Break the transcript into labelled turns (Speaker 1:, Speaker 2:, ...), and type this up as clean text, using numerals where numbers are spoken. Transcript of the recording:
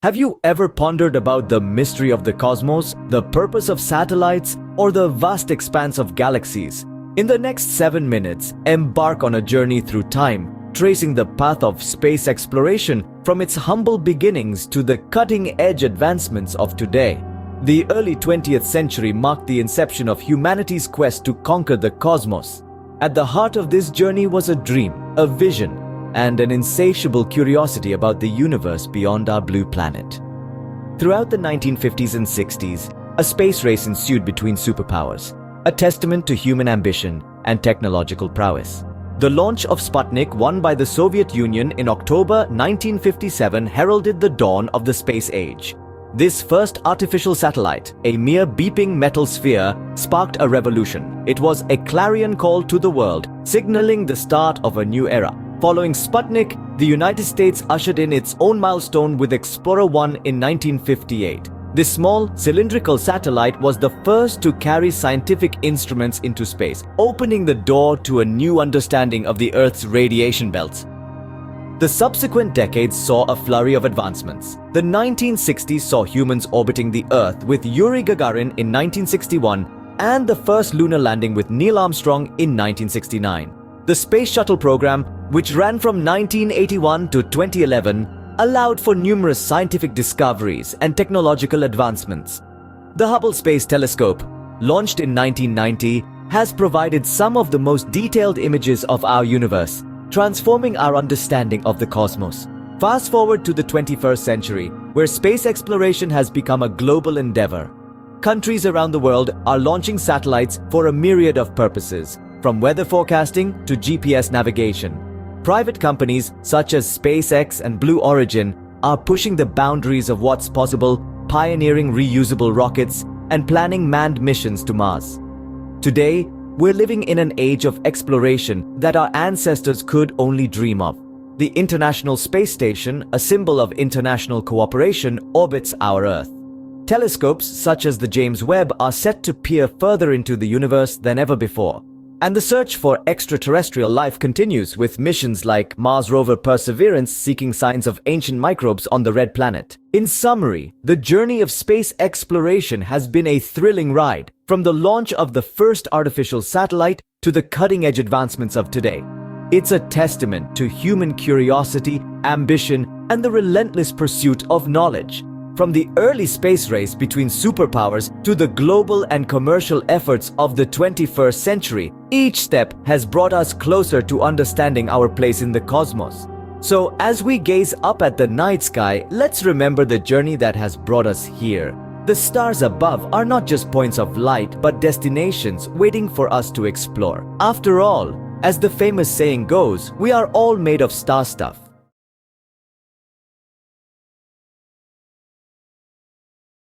Speaker 1: Have you ever pondered about the mystery of the cosmos, the purpose of satellites, or the vast expanse of galaxies? In the next 7 minutes, embark on a journey through time, tracing the path of space exploration from its humble beginnings to the cutting-edge advancements of today. The early 20th century marked the inception of humanity's quest to conquer the cosmos. At the heart of this journey was a dream, a vision, and an insatiable curiosity about the universe beyond our blue planet. Throughout the 1950s and 60s, a space race ensued between superpowers, a testament to human ambition and technological prowess. The launch of Sputnik 1 by the Soviet Union in October 1957 heralded the dawn of the space age. This first artificial satellite, a mere beeping metal sphere, sparked a revolution. It was a clarion call to the world, signaling the start of a new era. Following Sputnik, the United States ushered in its own milestone with Explorer 1 in 1958. This small, cylindrical satellite was the first to carry scientific instruments into space, opening the door to a new understanding of the Earth's radiation belts. The subsequent decades saw a flurry of advancements. The 1960s saw humans orbiting the Earth with Yuri Gagarin in 1961 and the first lunar landing with Neil Armstrong in 1969. The Space Shuttle program, which ran from 1981 to 2011, allowed for numerous scientific discoveries and technological advancements. The Hubble Space Telescope, launched in 1990, has provided some of the most detailed images of our universe, transforming our understanding of the cosmos. Fast forward to the 21st century, where space exploration has become a global endeavor. Countries around the world are launching satellites for a myriad of purposes, from weather forecasting to GPS navigation. Private companies such as SpaceX and Blue Origin are pushing the boundaries of what's possible, pioneering reusable rockets and planning manned missions to Mars. Today, we're living in an age of exploration that our ancestors could only dream of. The International Space Station, a symbol of international cooperation, orbits our Earth. Telescopes such as the James Webb are set to peer further into the universe than ever before. And the search for extraterrestrial life continues, with missions like Mars rover Perseverance seeking signs of ancient microbes on the Red Planet. In summary, the journey of space exploration has been a thrilling ride, from the launch of the first artificial satellite to the cutting-edge advancements of today. It's a testament to human curiosity, ambition, and the relentless pursuit of knowledge. From the early space race between superpowers to the global and commercial efforts of the 21st century, each step has brought us closer to understanding our place in the cosmos. So, as we gaze up at the night sky, let's remember the journey that has brought us here. The stars above are not just points of light, but destinations waiting for us to explore. After all, as the famous saying goes, we are all made of star stuff.